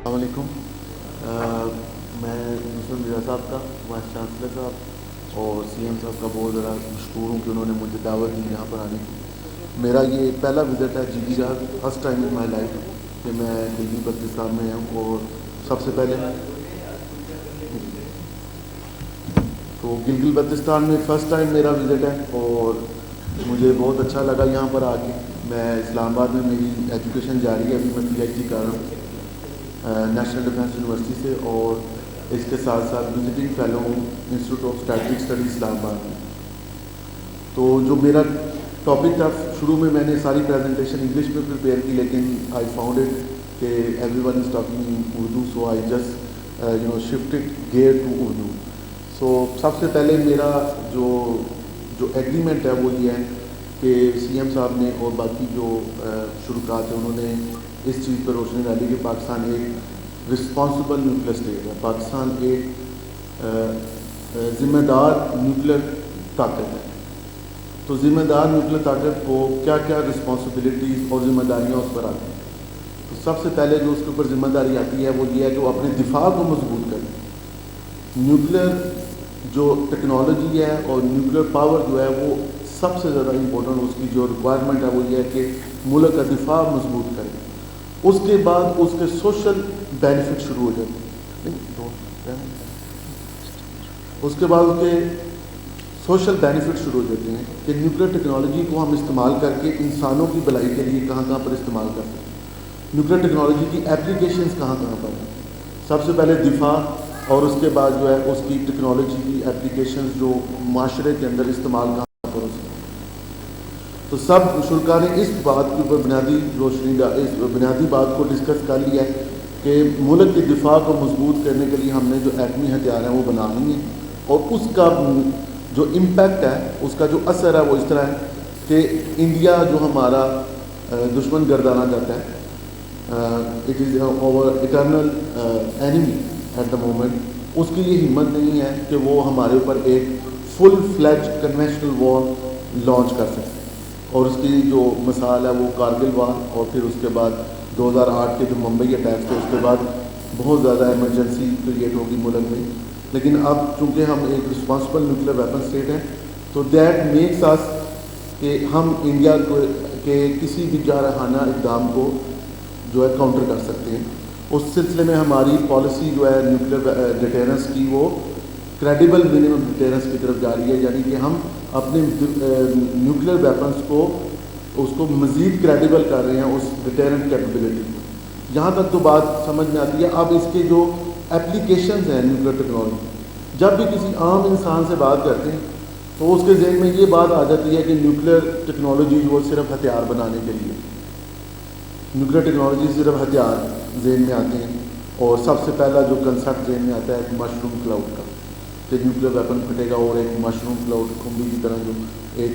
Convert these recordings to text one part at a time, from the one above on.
السلام علیکم. میں نصرت مرزا صاحب کا وائس چانسلر صاحب اور سی ایم صاحب کا بہت زیادہ مشکور ہوں کہ انہوں نے مجھے دعوت دی یہاں پر آنے کی. میرا یہ پہلا وزٹ ہے G D R, first time in my life کہ میں گلگت بلتستان میں ہوں. اور سب سے پہلے تو گلگت بلتستان میں فرسٹ ٹائم میرا وزٹ ہے اور مجھے بہت اچھا لگا یہاں پر آ کے. میں اسلام آباد میں میری ایجوکیشن جاری ہے، ابھی میں پی ایچ ڈی کر رہا ہوں نیشنل ڈیفینس یونیورسٹی سے، اور اس کے ساتھ ساتھ وزٹنگ فیلو ہوں انسٹیٹیوٹ آف اسٹریٹجک اسٹڈیز اسلام آباد میں. تو جو میرا ٹاپک تھا، شروع میں نے ساری پریزنٹیشن انگلش میں پریپیئر کی، لیکن آئی فاؤنڈ اٹ کہ everyone is talking in Urdu, so I just shifted gear to Urdu. So سب سے پہلے میرا جو ایگریمنٹ ہے وہ یہ ہے کہ سی ایم صاحب نے اور باقی جو شرکاء تھے انہوں نے اس چیز پر روشنی ڈالی کہ پاکستان ایک رسپانسبل نیوکلیر اسٹیٹ ہے، پاکستان ایک ذمہ دار نیوکلیر طاقت ہے. تو ذمہ دار نیوکلیر طاقت کو کیا کیا رسپانسبلٹیز اور ذمہ داریاں اس پر آتی ہیں. تو سب سے پہلے جو اس کے اوپر ذمہ داری آتی ہے وہ یہ ہے کہ وہ اپنے دفاع کو مضبوط کرے. نیوکلیر جو ٹیکنالوجی ہے اور نیوکلیر پاور جو ہے وہ سب سے زیادہ امپورٹنٹ، اس کی جو ریکوائرمنٹ ہے وہ یہ ہے کہ ملک کا دفاع مضبوط کرے. اس کے بعد اس کے سوشل بینیفٹ شروع ہو جاتے ہیں. اس کے بعد اس کے سوشل بینیفٹ شروع ہو جاتے ہیں کہ نیوکلیر ٹیکنالوجی کو ہم استعمال کر کے انسانوں کی بھلائی کے لیے کہاں کہاں پر استعمال کر سکتے ہیں، نیوکلیر ٹیکنالوجی کی اپلیکیشنز کہاں کہاں پر ہیں. سب سے پہلے دفاع، اور اس کے بعد جو ہے اس کی ٹیکنالوجی کی اپلیکیشنز جو معاشرے کے اندر استعمال کہاں پر ہو سکتے ہیں. تو سب شرکاء نے اس بات کے اوپر اس بنیادی بات کو ڈسکس کر لیا ہے کہ ملک کے دفاع کو مضبوط کرنے کے لیے ہم نے جو ایٹمی ہتھیار ہیں وہ بنانے ہیں، اور اس کا جو امپیکٹ ہے، اس کا جو اثر ہے وہ اس طرح ہے کہ انڈیا جو ہمارا دشمن گردانا چاہتا ہے، it is our eternal enemy at the moment, اس کی یہ ہمت نہیں ہے کہ وہ ہمارے اوپر ایک فل فلیج کنونشنل وار لانچ کر سکتے. اور اس کی جو مثال ہے وہ کارگل وار، اور پھر اس کے بعد 2008 کے جو ممبئی اٹیکس تھے، اس کے بعد بہت زیادہ ایمرجنسی کریٹ ہوگی ملک میں. لیکن اب چونکہ ہم ایک رسپانسبل نیوکلیر ویپن اسٹیٹ ہیں، تو دیٹ میکس اس کہ ہم انڈیا کے کسی بھی جارحانہ اقدام کو جو ہے کاؤنٹر کر سکتے ہیں. اس سلسلے میں ہماری پالیسی جو ہے نیوکلیر ڈیٹرنس کی وہ کریڈیبل منیمم ڈیٹرنس کی طرف جا رہی ہے، یعنی کہ ہم اپنے نیوکلیر ویپنس کو اس کو مزید کریڈیبل کر رہے ہیں، اس ڈیٹرنٹ کیپیبلٹی کو. یہاں تک تو بات سمجھ میں آتی ہے. اب اس کے جو اپلیکیشنز ہیں نیوکلیر ٹیکنالوجی، جب بھی کسی عام انسان سے بات کرتے ہیں تو اس کے ذہن میں یہ بات آ جاتی ہے کہ نیوکلیر ٹیکنالوجی وہ صرف ہتھیار بنانے کے لیے، نیوکلیر ٹیکنالوجی صرف ہتھیار ذہن میں آتے ہیں. اور سب سے پہلا جو کنسیپٹ ذہن میں آتا ہے ایک مشروم کلاؤڈ کا، کہ نیوکلیر ویپن پھٹے گا اور ایک مشروم کلاؤڈ کھمبی کی طرح جو ایک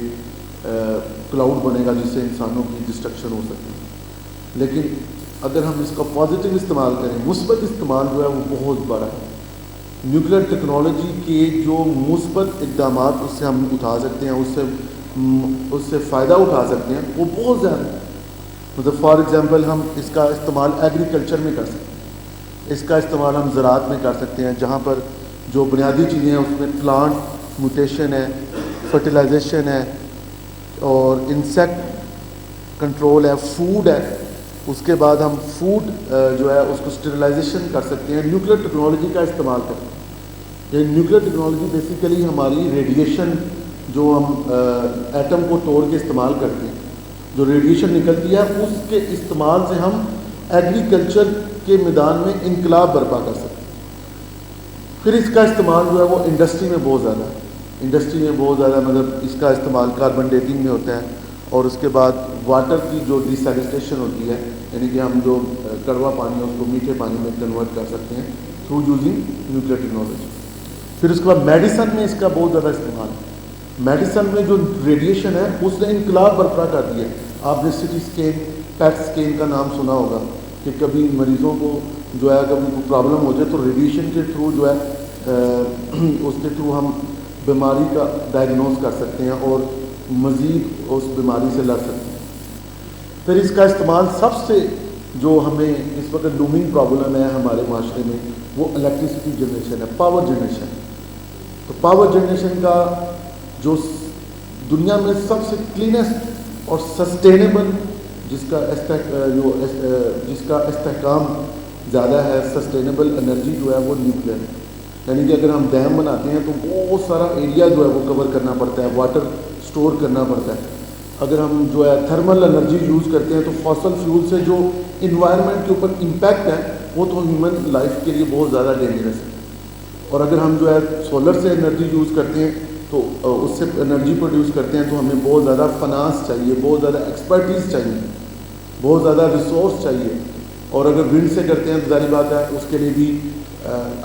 کلاؤڈ بنے گا جس سے انسانوں کی ڈسٹرکشن ہو سکتی ہے. لیکن اگر ہم اس کا پازیٹیو استعمال کریں، مثبت استعمال جو ہے وہ بہت بڑا ہے. نیوکلیر ٹیکنالوجی کے جو مثبت اقدامات اس سے ہم اٹھا سکتے ہیں، اس سے فائدہ اٹھا سکتے ہیں، وہ بہت زیادہ ہے. مطلب فار ایگزامپل ہم اس کا استعمال ایگریکلچر میں کر سکتے ہیں، اس کا استعمال ہم زراعت میں کر سکتے ہیں، جہاں پر جو بنیادی چیزیں ہیں اس میں پلانٹ میوٹیشن ہے، فرٹیلائزیشن ہے، اور انسیکٹ کنٹرول ہے، فوڈ ہے. اس کے بعد ہم فوڈ جو ہے اس کو اسٹیرلائزیشن کر سکتے ہیں نیوکلیر ٹیکنالوجی کا استعمال کرتے ہیں. یہ نیوکلیر ٹیکنالوجی بیسیکلی ہماری ریڈیشن جو ہم ایٹم کو توڑ کے استعمال کرتے ہیں، جو ریڈیشن نکلتی ہے اس کے استعمال سے ہم ایگریکلچر کے میدان میں انقلاب برپا کر سکتے ہیں. پھر اس کا استعمال جو ہے وہ انڈسٹری میں بہت زیادہ ہے، انڈسٹری میں بہت زیادہ مطلب اس کا استعمال کاربن ڈیٹنگ میں ہوتا ہے. اور اس کے بعد واٹر کی جو ڈیسیلسٹیشن ہوتی ہے، یعنی کہ ہم جو کڑوا پانی ہے اس کو میٹھے پانی میں کنورٹ کر سکتے ہیں تھرو یوزنگ نیوکلیر ٹیکنالوجی. پھر اس کے بعد میڈیسن میں اس کا بہت زیادہ استعمال ہے. میڈیسن میں جو ریڈیشن ہے اس نے انقلاب برپا کر دیا ہے. آپ نے سٹی اسکین، پیٹ اسکین کا نام سنا ہوگا کہ کبھی مریضوں کو جو ہے اگر ان کو پرابلم ہو جائے تو ریڈیشن کے تھرو جو ہے اس کے تھرو ہم بیماری کا ڈائگنوز کر سکتے ہیں اور مزید اس بیماری سے لڑ سکتے ہیں. پھر اس کا استعمال سب سے جو ہمیں اس وقت لومنگ پرابلم ہے ہمارے معاشرے میں، وہ الیکٹریسٹی جنریشن ہے، پاور جنریشن۔ تو پاور جنریشن کا جو دنیا میں سب سے کلینسٹ اور سسٹینیبل جس کا استحکام زیادہ ہے، سسٹینیبل انرجی جو ہے وہ نیوکلیر ہے۔ یعنی کہ اگر ہم ڈیم بناتے ہیں تو بہت سارا ایریا جو ہے وہ کور کرنا پڑتا ہے، واٹر سٹور کرنا پڑتا ہے۔ اگر ہم جو ہے تھرمل انرجی یوز کرتے ہیں تو فاسل فیول سے جو انوائرمنٹ کے اوپر امپیکٹ ہے وہ تو ہیومن لائف کے لیے بہت زیادہ ڈینجرس ہے۔ اور اگر ہم جو ہے سولر سے انرجی یوز کرتے ہیں تو اس سے انرجی پروڈیوس کرتے ہیں تو ہمیں بہت زیادہ فنانس چاہیے، بہت زیادہ ایکسپرٹیز چاہیے، بہت زیادہ ریسورس چاہیے۔ اور اگر ونڈ سے کرتے ہیں تو ظاہر بات ہے اس کے لیے بھی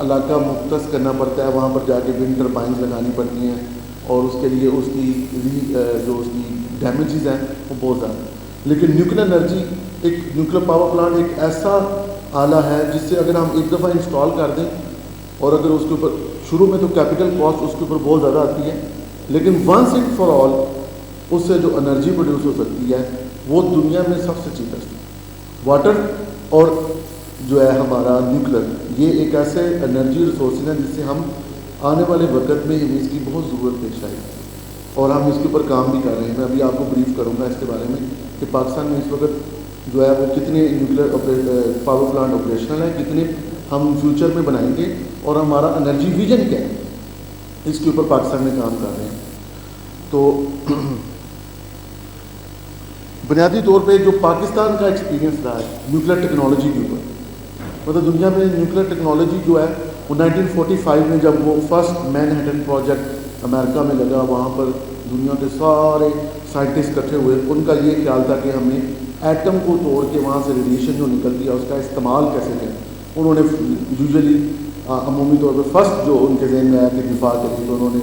علاقہ مختص کرنا پڑتا ہے، وہاں پر جا کے ونڈ ٹربائنز لگانی پڑتی ہیں، اور اس کے لیے اس کی جو اس کی ڈیمیجز ہیں وہ بہت زیادہ۔ لیکن نیوکلیر انرجی، ایک نیوکلیر پاور پلانٹ ایک ایسا آلہ ہے جس سے اگر ہم ایک دفعہ انسٹال کر دیں، اور اگر اس کے اوپر شروع میں تو کیپٹل کاسٹ اس کے اوپر بہت زیادہ آتی ہے، لیکن ونس اینڈ فار آل اس سے جو انرجی پروڈیوس ہو سکتی ہے وہ دنیا میں سب سے چیپسٹ ہے۔ واٹر اور جو ہے ہمارا نیوکلیر، یہ ایک ایسے انرجی ریسورسز ہیں جس سے ہم آنے والے وقت میں ہمیں اس کی بہت ضرورت پیش آئی، اور ہم اس کے اوپر کام بھی کر رہے ہیں۔ میں ابھی آپ کو بریف کروں گا اس کے بارے میں کہ پاکستان میں اس وقت جو ہے وہ کتنے نیوکلیر پاور پلانٹ آپریشنل ہیں، کتنے ہم فیوچر میں بنائیں گے، اور ہمارا انرجی ویژن کیا ہے، اس کے اوپر پاکستان میں کام کر رہے ہیں۔ تو بنیادی طور پہ جو پاکستان کا ایکسپیرینس رہا ہے نیوکلیر ٹیکنالوجی کے اوپر، مطلب دنیا میں نیوکلیر ٹیکنالوجی جو ہے وہ 1945 میں جب وہ فرسٹ مین ہیٹن پروجیکٹ امریکہ میں لگا، وہاں پر دنیا کے سارے سائنٹسٹ اکٹھے ہوئے، ان کا یہ خیال تھا کہ ہمیں ایٹم کو توڑ کے وہاں سے ریڈیشن جو نکلتی ہے اس کا استعمال کیسے کریں۔ انہوں نے یوزلی عمومی طور پہ فرسٹ جو ان کے ذہن میں آیا کہ دفاع کری، تو انہوں نے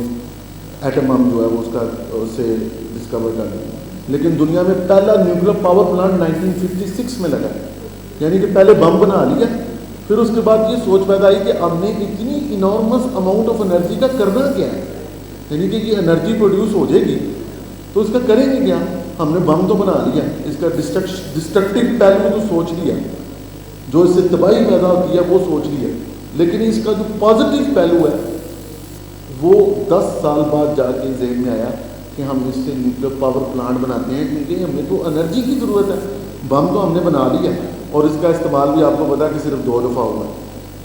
ایٹم بم جو ہے وہ اس کا اسے ڈسکور کر دیا۔ لیکن دنیا میں پہلا نیوکلیر پاور پلانٹ 1956 میں لگا، یعنی کہ پہلے بم بنا لیا، پھر اس کے بعد یہ سوچ پیدا آئی کہ ہم نے اتنی انارمس اماؤنٹ آف انرجی کا کرنا کیا ہے، یعنی کہ یہ انرجی پروڈیوس ہو جائے گی تو اس کا کریں گے کیا۔ ہم نے بم تو بنا لیا، اس کا ڈسٹرکٹیو پہلو تو سوچ لیا، جو اس سے تباہی پیدا ہوتی ہے وہ سوچ لیا، لیکن اس کا جو پازیٹیو پہلو ہے وہ 10 سال بعد جا کے ذہن میں آیا کہ ہم اس سے نیوکلیر پاور پلانٹ بناتے ہیں، کیونکہ ہمیں تو انرجی کی ضرورت ہے۔ بم تو ہم نے بنا لیا، اور اس کا استعمال بھی آپ کو پتا کہ صرف 2 دفعہ ہوا ہے،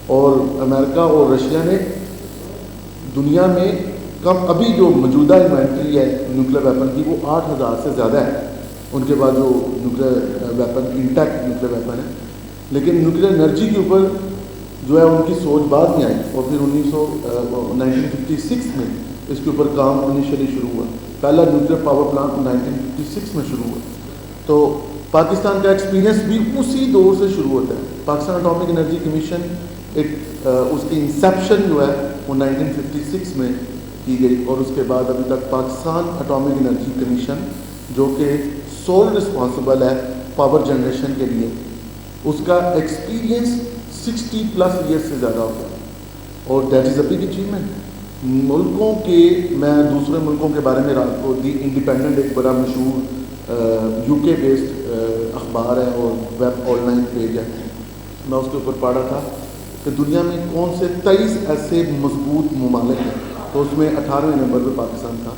اور امریکہ اور رشیا نے دنیا میں کم ابھی جو موجودہ انوینٹری ہے نیوکلیر ویپن کی وہ 8000 سے زیادہ ہے، ان کے بعد جو nuclear weapon intact nuclear weapon ہے۔ لیکن نیوکلیر انرجی کے اوپر جو ہے ان کی سوچ بعد میں آئی، اور پھر 1956 میں اس کے اوپر کام انیشلی شروع ہوا، پہلا نیوکلیر پاور پلانٹ 1956 میں شروع ہوا۔ تو پاکستان کا ایکسپیرینس بھی اسی دور سے شروع ہوتا ہے۔ پاکستان اٹامک انرجی کمیشن اس کی انسیپشن جو ہے وہ 1956 میں کی گئی، اور اس کے بعد ابھی تک پاکستان اٹامک انرجی کمیشن جو کہ سول رسپانسبل ہے پاور جنریشن کے لیے، اس کا ایکسپیرینس 60+ ایئر سے زیادہ ہوتا ہے، اور that is a big achievement. ملکوں کے، میں دوسرے ملکوں کے بارے میں رات کو دی انڈیپینڈنٹ ایک بڑا مشہور یو کے بیسڈ اخبار ہے اور ویب آن لائن پیج ہے، میں اس کے اوپر پڑھا تھا کہ دنیا میں کون سے 23 ایسے مضبوط ممالک ہیں، تو اس میں 18ویں نمبر پہ پاکستان تھا۔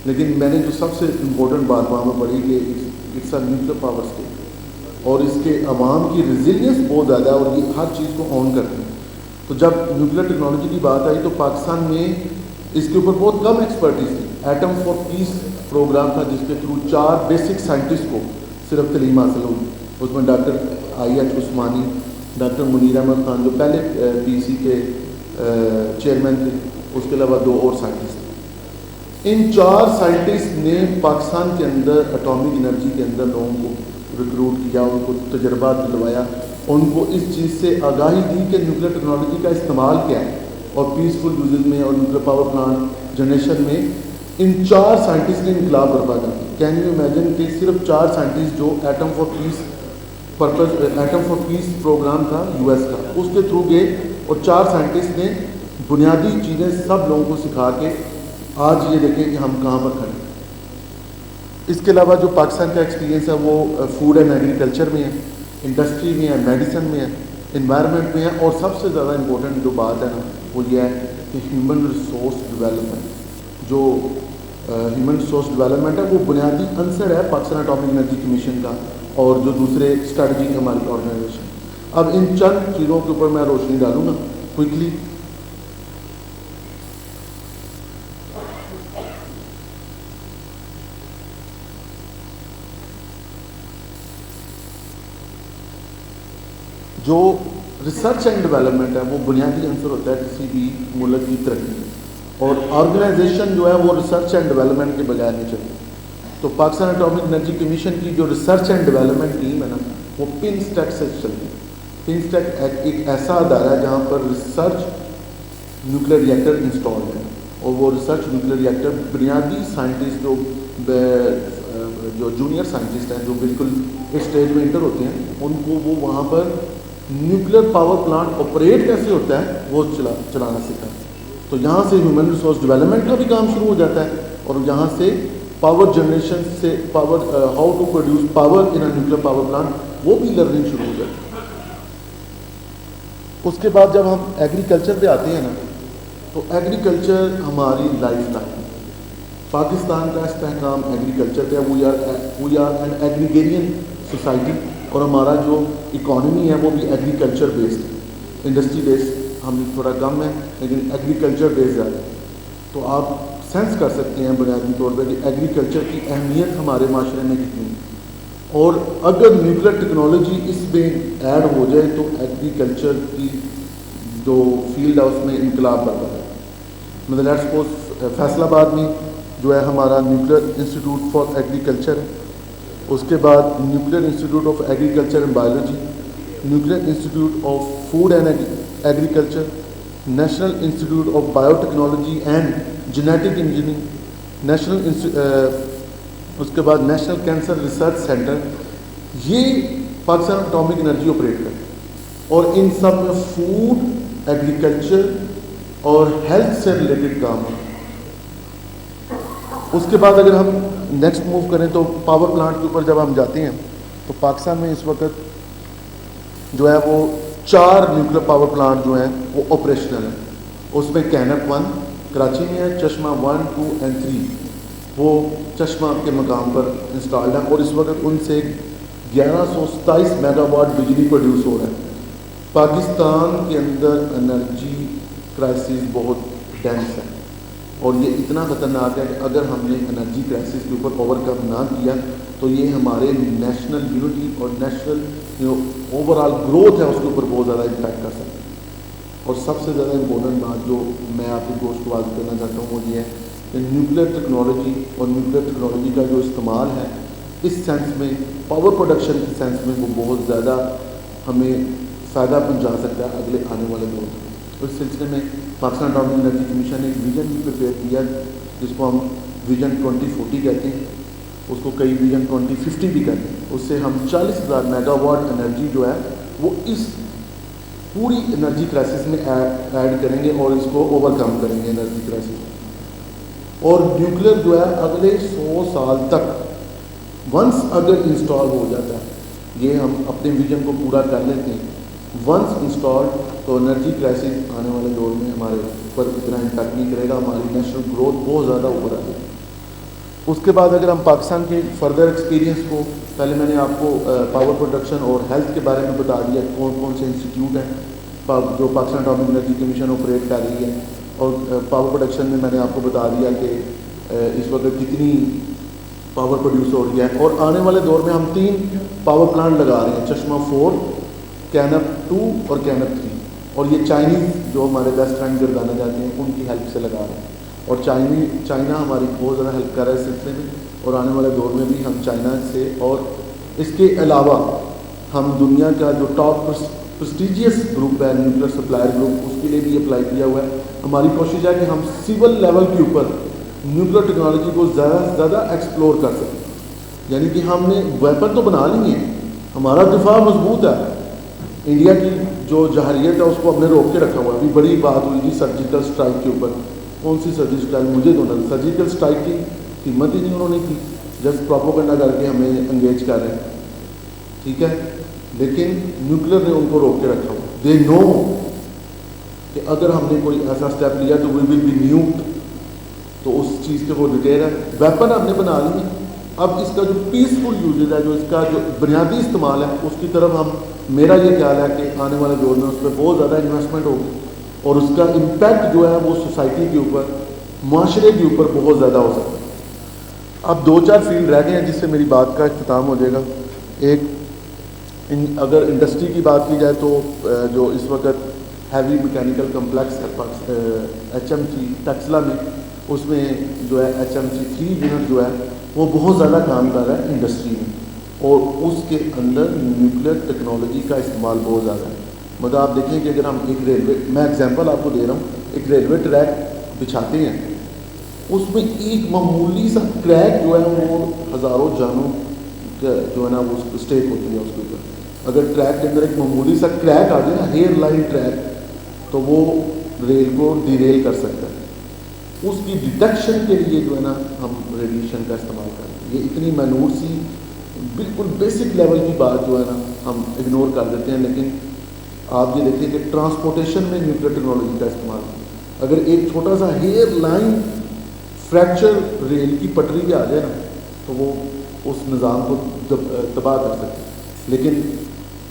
لیکن میں نے جو سب سے امپورٹنٹ بات وہاں میں پڑھی کہ it's a nuclear power state, اور اس کے عوام کی ریزیلینس بہت زیادہ ہے، اور یہ ہر چیز کو آن کرتے ہیں۔ تو جب نیوکلیر ٹیکنالوجی کی بات آئی تو پاکستان میں اس کے اوپر بہت کم ایکسپرٹیز تھی۔ ایٹم فار پیس پروگرام تھا جس کے تھرو 4 بیسک سائنٹسٹ کو صرف تعلیم حاصل ہوئی، اس میں doctor IH Usmani, doctor Munir Ahmad Khan جو پہلے PC کے چیئرمین تھے، اس کے علاوہ 2 اور سائنٹسٹ تھے۔ ان 4 سائنٹسٹ نے پاکستان کے اندر اٹامک انرجی کے اندر لوگوں کو ریکروٹ کیا، ان کو تجربات دلوایا، ان کو اس چیز سے آگاہی دی کہ نیوکلیر ٹیکنالوجی کا استعمال کیا ہے، اور پیسفل یوزز میں اور نیوکلیر پاور پلانٹ جنریشن میں ان 4 سائنٹسٹ نے انقلاب برپا کر دی۔ کین یو امیجن کہ صرف 4 سائنٹسٹ جو ایٹم فار پیس پروگرام تھا US کا، اس کے تھرو گئے، اور 4 سائنٹسٹ نے بنیادی چیزیں سب لوگوں کو سکھا کے آج یہ دیکھیں کہ ہم کہاں پر کھڑے ہیں۔ اس کے علاوہ جو پاکستان کا ایکسپیرینس ہے وہ فوڈ اینڈ ایگریکلچر میں ہے۔ انڈسٹری میں ہے, میڈیسن میں ہے, انوائرمنٹ میں ہے, اور سب سے زیادہ امپورٹنٹ جو بات ہے نا وہ یہ ہے کہ ہیومن ریسورس ڈیولپمنٹ. جو ہیومن ریسورس ڈیولپمنٹ ہے وہ بنیادی عنصر ہے پاکستان اٹامک انرجی کمیشن کا اور جو دوسرے اسٹریٹجی ہماری آرگنائزیشن. اب ان چند چیزوں کے اوپر میں روشنی ڈالوں گا کوئکلی. جو ریسرچ اینڈ ڈیولپمنٹ ہے وہ بنیادی عنصر ہوتا ہے کسی بھی ملک کی ترقی میں, اور آرگنائزیشن جو ہے وہ ریسرچ اینڈ ڈیولپمنٹ کے بغیر نہیں چلتی. تو پاکستان اٹامک انرجی کمیشن کی جو ریسرچ اینڈ ڈیولپمنٹ ٹیم ہے نا وہ پن اسٹیک سے چلتی ہے. پن اسٹیک ایک ایسا ادارہ ہے جہاں پر ریسرچ نیوکلیر ریئیکٹر انسٹالڈ ہے, اور وہ ریسرچ نیوکلیر ریئیکٹر بنیادی سائنٹسٹ جو جونیئر سائنٹسٹ ہیں جو بالکل اس اسٹیج میں انٹر ہوتے ہیں ان کو وہ وہاں پر نیوکلیر پاور پلانٹ آپریٹ کیسے ہوتا ہے وہ چلانا سکھاتے ہیں. تو یہاں سے ہیومن ریسورس ڈیولپمنٹ کا بھی کام شروع ہو جاتا ہے, اور یہاں سے پاور جنریشن سے power how to produce power in a nuclear power plant وہ بھی لرننگ شروع ہو جاتی ہے. اس کے بعد جب ہم ایگریکلچر پہ آتے ہیں نا تو ایگریکلچر ہماری لائف ٹائم, پاکستان کا استحکام ایگریکلچر پہ ہے. وی آر این ایگریگیرین سوسائٹی, اور ہمارا جو اکانومی ہے وہ بھی ایگریکلچر بیسڈ ہے. انڈسٹری بیسڈ ہم تھوڑا کم ہے لیکن ایگریکلچر بیسڈ زیادہ ہے. تو آپ سینس کر سکتے ہیں بنیادی طور پہ کہ ایگریکلچر کی اہمیت ہمارے معاشرے میں کتنی ہے, اور اگر نیوکلیر ٹیکنالوجی اس میں ایڈ ہو جائے تو ایگریکلچر کی جو فیلڈ ہے اس میں انقلاب برپا ہے. مطلب لیٹ سپوز فیصل آباد میں جو ہے ہمارا نیوکلیر انسٹیٹیوٹ فار ایگریکلچر ہے, اس کے بعد nuclear institute of agriculture and biology, nuclear institute of food and agriculture, national institute of biotechnology and genetic engineering, اس کے بعد نیشنل کینسر ریسرچ سینٹر. یہ پاکستان اٹامک انرجی آپریٹ کرتے ہیں, اور ان سب میں فوڈ, ایگریکلچر اور ہیلتھ سے ریلیٹڈ کام ہے. اس کے بعد اگر ہم نیکسٹ موو کریں تو پاور پلانٹ کے اوپر جب ہم جاتے ہیں تو پاکستان میں اس وقت جو ہے وہ 4 نیوکلیر پاور پلانٹ جو ہیں وہ آپریشنل ہیں. اس میں کینپ 1 کراچی میں ہے, چشمہ 1, 2 اینڈ 3 وہ چشمہ کے مقام پر انسٹالڈ ہے, اور اس وقت ان سے 1127 میگا واٹ بجلی پروڈیوس ہو رہا ہے. پاکستان کے اندر انرجی کرائسس بہت ڈینس ہے, اور یہ اتنا خطرناک ہے کہ اگر ہم نے انرجی کرائسس کے اوپر اوور کم نہ کیا تو یہ ہمارے نیشنل یونٹی اور نیشنل جو اوور آل گروتھ ہے اس کے اوپر بہت زیادہ امپیکٹ کر سکتا ہے. اور سب سے زیادہ امپورٹنٹ بات جو میں آپ کی گوشت کو واضح کرنا چاہتا ہوں وہ یہ ہے کہ نیوکلیر ٹیکنالوجی اور نیوکلیر ٹیکنالوجی کا جو استعمال ہے اس سینس میں, پاور پروڈکشن کے سینس میں, وہ بہت زیادہ ہمیں فائدہ پہنچا سکتا ہے اگلے آنے والے دور میں. اس سلسلے میں پاکستان اٹامک انرجی کمیشن نے ایک ویژن بھی پریپیئر کیا جس کو ہم ویژن 2040 کہتے ہیں, اس کو کئی ویژن 2050 بھی کہتے ہیں. اس سے ہم 40,000 میگا واٹ انرجی جو ہے وہ اس پوری انرجی کرائسس میں ایڈ کریں گے اور اس کو اوور کم کریں گے انرجی کرائسس. اور نیوکلیر جو ہے اگلے 100 سال تک ونس اگر انسٹال ہو جاتا ہے, یہ ہم اپنے ویژن کو پورا کر لیتے ہیں, ونس انسٹال تو انرجی کرائسس آنے والے دور میں ہمارے اوپر اتنا امپیکٹ نہیں کرے گا, ہماری نیشنل گروتھ بہت زیادہ اوپر آ جائے گی. اس کے بعد اگر ہم پاکستان کے فردر ایکسپیرینس کو, پہلے میں نے آپ کو پاور پروڈکشن اور ہیلتھ کے بارے میں بتا دیا کون کون سے انسٹیٹیوٹ ہیں جو Pakistan atomic energy commission operate کر رہی ہے, اور پاور پروڈکشن میں میں نے آپ کو بتا دیا کہ اس وقت کتنی پاور پروڈیوس ہو رہی ہے. اور آنے والے دور میں ہم 3 پاور پلانٹ لگا رہے ہیں, چشمہ 4, کینپ 2 اور کینپ 3, اور یہ چائنیز جو ہمارے بیسٹ فرینڈ گردانے جاتے ہیں ان کی ہیلپ سے لگا رہے ہیں. اور چائنا ہماری بہت زیادہ ہیلپ کر رہا ہے اس سلسلے میں, اور آنے والے دور میں بھی ہم چائنا سے, اور اس کے علاوہ ہم دنیا کا جو ٹاپ پرسٹیجیس گروپ ہے نیوکلیر سپلائر گروپ, اس کے لیے بھی اپلائی کیا ہوا ہے. ہماری کوشش ہے کہ ہم سول لیول کے اوپر نیوکلیر ٹیکنالوجی کو زیادہ سے زیادہ ایکسپلور کر سکیں. یعنی کہ ہم نے ویپن تو بنا لی ہیں, ہمارا دفاع مضبوط ہے, انڈیا کی جو جہریت ہے اس کو ہم نے روک کے رکھا ہوا ہے. ابھی بڑی بات ہوئی تھی سرجیکل اسٹرائک کے اوپر, کون سی سرجیکل اسٹرائک مجھے تو نہ, سرجیکل اسٹرائک کی ہمت ہی نہیں انہوں نے کی, جسٹ پروپیگنڈا کر کے ہمیں انگیج کر رہے ہیں. ٹھیک ہے, لیکن نیوکلیر نے ان کو روک کے رکھا ہوا. دے نو کہ اگر ہم نے کوئی ایسا اسٹیپ لیا تو وی ول بی نیوکڈ. تو اس چیز کے وہ ڈیٹیل ہے. ویپن ہم نے بنا لی. اب اس کا جو پیسفل یوزز ہے, جو اس کا جو بنیادی استعمال ہے, اس کی طرف میرا یہ خیال ہے کہ آنے والے دور میں اس پہ بہت زیادہ انویسٹمنٹ ہوگی, اور اس کا امپیکٹ جو ہے وہ سوسائٹی کے اوپر, معاشرے کے اوپر بہت زیادہ ہو سکتا ہے. اب 2-4 فیلڈ رہ گئے ہیں جس سے میری بات کا اختتام ہو جائے گا. ایک اگر انڈسٹری کی بات کی جائے تو جو اس وقت heavy mechanical complex HMC Taxila میں, اس میں جو ہے HMC 3 یونٹ جو ہے وہ بہت زیادہ کام کر رہا ہے انڈسٹری میں, اور اس کے اندر نیوکلیر ٹیکنالوجی کا استعمال بہت زیادہ ہے. مگر آپ دیکھیں کہ اگر ہم ایک ریلوے, میں ایگزامپل آپ کو دے رہا ہوں, ایک ریلوے ٹریک بچھاتے ہیں, اس میں ایک معمولی سا کریک جو ہے وہ ہزاروں جانوں جو ہے نا وہ اسٹیک ہوتی ہے اس کے اوپر. اگر ٹریک کے اندر ایک معمولی سا کریک آ جائے نا, ہیئر لائن ٹریک, تو وہ ریل کو ڈیریل کر سکتا ہے. اس کی ڈیٹیکشن کے لیے جو ہے نا ہم ریڈیشن کا استعمال کرتے ہیں. یہ اتنی مینور سی بالکل بیسک لیول کی بات جو ہے نا ہم اگنور کر دیتے ہیں. لیکن آپ یہ دیکھیں کہ ٹرانسپورٹیشن میں نیوکلیر ٹیکنالوجی کا استعمال, اگر ایک چھوٹا سا ہیئر لائن فریکچر ریل کی پٹری پہ آ جائے نا تو وہ اس نظام کو تباہ کر سکتے ہیں. لیکن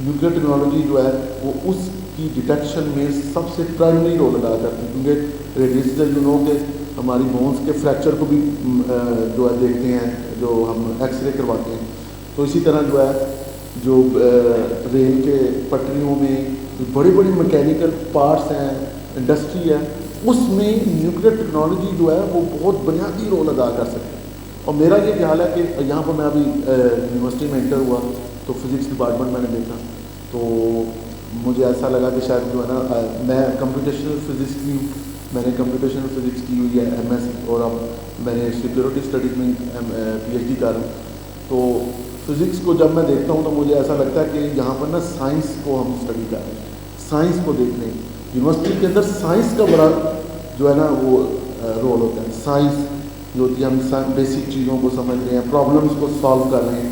نیوکلیر ٹیکنالوجی جو ہے وہ اس کی ڈیٹیکشن میں سب سے پرائمری رول ادا کرتی ہے, کیونکہ ریڈیشن جو کہ ہماری بونس کے فریکچر کو بھی جو ہے دیکھتے ہیں, جو ہم ایکس رے کرواتے ہیں. تو اسی طرح جو ہے جو ریل کے پٹریوں میں بڑی بڑی میکینیکل پارٹس ہیں, انڈسٹری ہے, اس میں نیوکلیر ٹیکنالوجی جو ہے وہ بہت بنیادی رول ادا کر سکتی ہے. اور میرا یہ خیال ہے کہ یہاں پر میں ابھی یونیورسٹی میں انٹر ہوا تو فزکس ڈپارٹمنٹ میں نے دیکھا, تو مجھے ایسا لگا کہ شاید جو ہے نا میں کمپیوٹیشنل فزکس کی ہوں, میں نے کمپیوٹیشنل فزکس کی ہوئی ہے MS, اور اب میں نے سیکورٹی اسٹڈیز میں PhD کر رہا ہوں. تو فزکس کو جب میں دیکھتا ہوں تو مجھے ایسا لگتا ہے کہ یہاں پر نا سائنس کو ہم اسٹڈی کر رہے ہیں, سائنس کو دیکھ رہے ہیں. یونیورسٹی کے اندر سائنس کا بڑا جو ہے نا وہ رول ہوتا ہے. سائنس جو ہوتی ہے, ہم بیسک چیزوں کو سمجھ رہے ہیں, پرابلمس کو سالو کر رہے ہیں.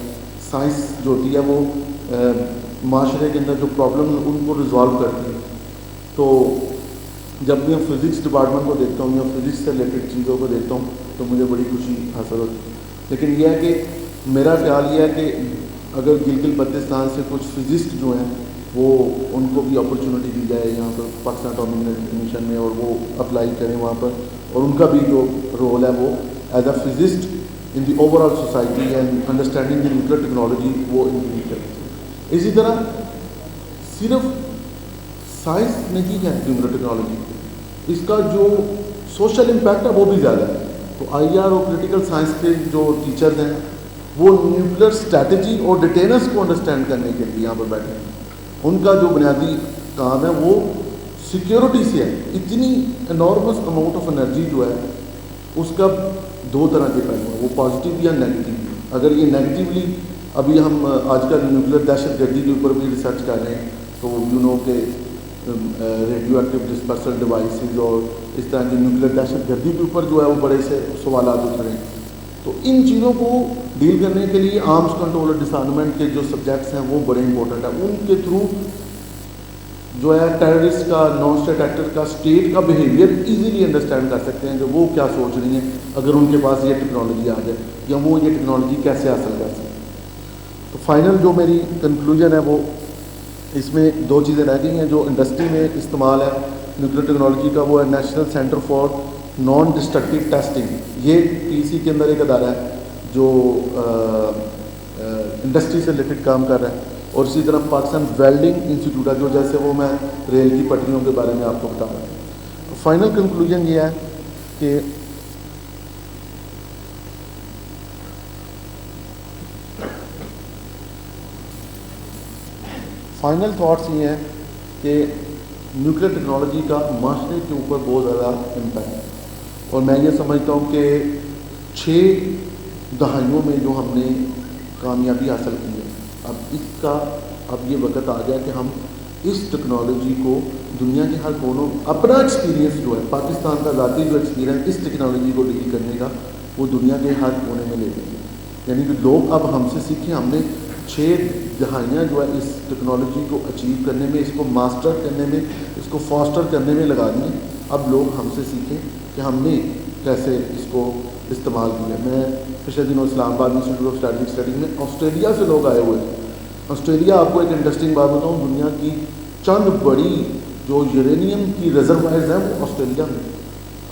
سائنس جو ہوتی ہے وہ معاشرے کے اندر جو پرابلم ان کو ریزالو کرتی ہے. تو جب میں فزکس ڈپارٹمنٹ کو دیکھتا ہوں یا فزکس سے ریلیٹڈ چیزوں کو دیکھتا ہوں تو مجھے بڑی خوشی حاصل ہوتی ہے. لیکن یہ ہے کہ میرا خیال یہ ہے کہ اگر گلگت بلتستان سے کچھ فزسٹ جو ہیں وہ ان کو بھی اپرچونیٹی دی جائے یہاں پر پاکستان اٹامک انرجی کمیشن میں, اور وہ اپلائی کریں وہاں پر, اور ان کا بھی جو رول ہے وہ as a physicist in the overall society and understanding the nuclear technology وہ انکریز کریں. اسی طرح صرف سائنس نہیں ہے نیوکلیر ٹیکنالوجی, اس کا جو سوشل امپیکٹ ہے وہ بھی زیادہ ہے. تو IR اور پولیٹیکل سائنس کے جو ٹیچرز ہیں وہ نیوکلیر اسٹریٹجی اور ڈیٹینرس کو انڈرسٹینڈ کرنے کے لیے یہاں پر بیٹھے ہیں. ان کا جو بنیادی کام ہے وہ سیکیورٹی سے ہے. اتنی انارمس اماؤنٹ آف انرجی جو ہے اس کا 2 طرح کے پہلو ہیں, وہ پازیٹیو یا نیگیٹیو. اگر یہ نیگیٹیولی, ابھی ہم آج کل نیوکلیر دہشت گردی کے اوپر بھی ریسرچ کر رہے ہیں, تو کہ ریڈیو ایکٹیو ڈسپرسل ڈیوائسز اور اس طرح کی نیوکلیر دہشت گردی کے اوپر جو ہے وہ بڑے سے سوالات اٹھ رہے ہیں. تو ان چیزوں کو ڈیل کرنے کے لیے آرمز کنٹرول اور ڈسارممنٹ کے جو سبجیکٹس ہیں وہ بڑے امپورٹنٹ ہیں. ان کے تھرو جو ہے ٹیررسٹ کا, نان اسٹیٹ ایکٹر کا, اسٹیٹ کا بیہیویئر ایزیلی انڈرسٹینڈ کر سکتے ہیں کہ وہ کیا سوچ رہی ہیں اگر ان کے پاس یہ ٹیکنالوجی آ جائے, یا وہ یہ ٹیکنالوجی کیسے حاصل کر سکتے ہیں. تو فائنل جو میری کنکلوژن ہے وہ اس میں 2 چیزیں رہ گئی ہیں جو انڈسٹری میں استعمال ہے نیوکلیر ٹیکنالوجی کا. وہ ہے national centre for non destructive testing. یہ PEC کے اندر ایک ادارہ ہے جو انڈسٹری سے ریلیٹڈ کام کر رہا ہے. اور اسی طرح پاکستان ویلڈنگ انسٹیٹیوٹ ہے جو جیسے وہ میں ریل کی پٹریوں کے بارے میں آپ کو بتا رہا ہوں. فائنل کنکلوژن یہ ہے کہ فائنل تھاٹس یہ ہیں کہ نیوکلیر ٹیکنالوجی کا معاشرے کے اوپر بہت زیادہ امپیکٹ ہے, اور میں یہ سمجھتا ہوں کہ 6 دہائیوں میں جو ہم نے کامیابی حاصل کی ہے, اب یہ وقت آ گیا کہ ہم اس ٹیکنالوجی کو دنیا کے ہر کونوں, اپنا ایکسپیرینس جو ہے پاکستان کا ذاتی جو ایکسپیرینس اس ٹیکنالوجی کو ڈیل کرنے کا, وہ دنیا کے ہر کونے میں لے لیں گے. یعنی کہ لوگ اب ہم سے سیکھیں. ہم نے 6 دہائیاں جو ہے اس ٹیکنالوجی کو اچیو کرنے میں، اس کو ماسٹر کرنے میں، اس کو فاسٹر کرنے میں لگا دیں. اب لوگ ہم سے سیکھیں کہ ہم نے کیسے اس کو استعمال کیا. میں پچھلے دنوں اسلام آباد انسٹیٹیوٹ آف اسٹریٹجک اسٹڈیز میں آسٹریلیا سے لوگ آئے ہوئے تھے. آسٹریلیا، آپ کو ایک انٹرسٹنگ بات بتاؤں، دنیا کی چند بڑی جو یورینیم کی ریزروائرز ہیں وہ آسٹریلیا میں.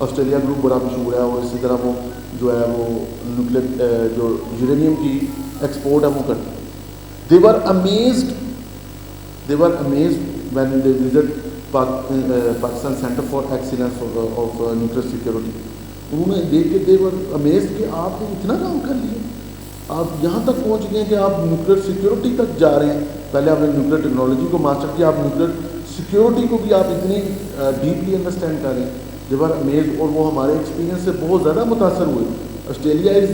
آسٹریلیا گروپ بڑا مشہور ہے، اور اسی طرح وہ جو ہے وہ نیوکلیر جو یورینیم کی ایکسپورٹ ہے وہ کرتے ہیں. They were amazed when they visit Pakistan Center for Excellence of Nuclear Security. انہوں نے دیکھ کے they were amazed کہ آپ نے اتنا کام کر لیا، آپ یہاں تک پہنچ گئے کہ آپ نیوکلیر سیکیورٹی تک جا رہے ہیں. پہلے آپ نے نیوکلیر ٹیکنالوجی کو ماسٹر کیا، آپ نیوکلیر سیکیورٹی کو بھی آپ اتنی ڈیپلی انڈرسٹینڈ کر رہے ہیں. they were amazed، اور وہ ہمارے ایکسپیرینس سے بہت زیادہ متاثر ہوئے. آسٹریلیا از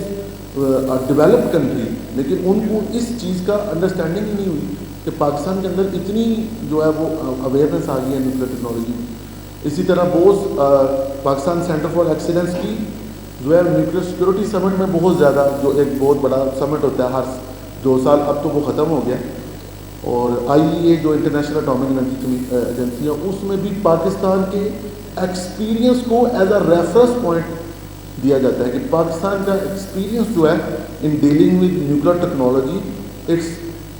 ڈیولپڈ کنٹری، لیکن ان کو اس چیز کا انڈرسٹینڈنگ ہی نہیں ہوئی کہ پاکستان کے اندر اتنی جو ہے وہ اویئرنیس آ گئی ہے نیوکلیر ٹیکنالوجی میں. اسی طرح پاکستان سینٹر فار ایکسیلنس کی جو ہے نیوکلیر سیکورٹی سمٹ میں بہت زیادہ، جو ایک بہت بڑا سمٹ ہوتا ہے ہر 2 سال، اب تو وہ ختم ہو گیا. اور IAEA جو انٹرنیشنل اٹامک انرجی ایجنسی ہے، اس میں بھی پاکستان کے ایکسپیرینس کو ایز اے ریفرنس پوائنٹ دیا جاتا ہے کہ پاکستان کا ایکسپیرینس جو ہے in dealing with nuclear technology it's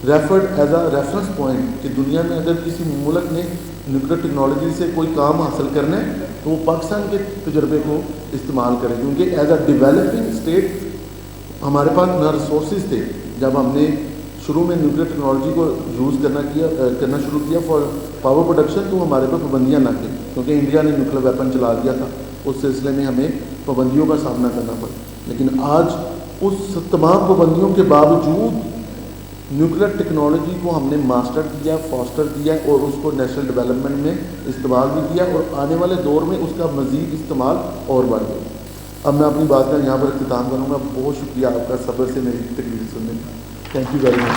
referred as a reference point, کہ دنیا میں اگر کسی ملک نے نیوکلیر ٹیکنالوجی سے کوئی کام حاصل کرنا ہے تو وہ پاکستان کے تجربے کو استعمال کرے. کیونکہ ایز اے ڈیولپنگ اسٹیٹ ہمارے پاس نہ ریسورسز تھے. جب ہم نے شروع میں نیوکلیر ٹیکنالوجی کو یوز کرنا شروع کیا فار پاور پروڈکشن، تو ہمارے پہ پابندیاں نہ تھیں، کیونکہ انڈیا نے نیوکلیر ویپن چلا دیا تھا. اس سلسلے میں ہمیں پابندیوں کا سامنا کرنا پڑا. لیکن آج اس تمام پابندیوں کے باوجود نیوکلیر ٹیکنالوجی کو ہم نے ماسٹر کیا، فاسٹر کیا، اور اس کو نیشنل ڈیولپمنٹ میں استعمال بھی کیا، اور آنے والے دور میں اس کا مزید استعمال اور بڑھ گیا. اب میں اپنی بات کا یہاں پر اختتام کروں گا. بہت شکریہ آپ کا صبر سے میری تقریر سننے کا. Thank you very much.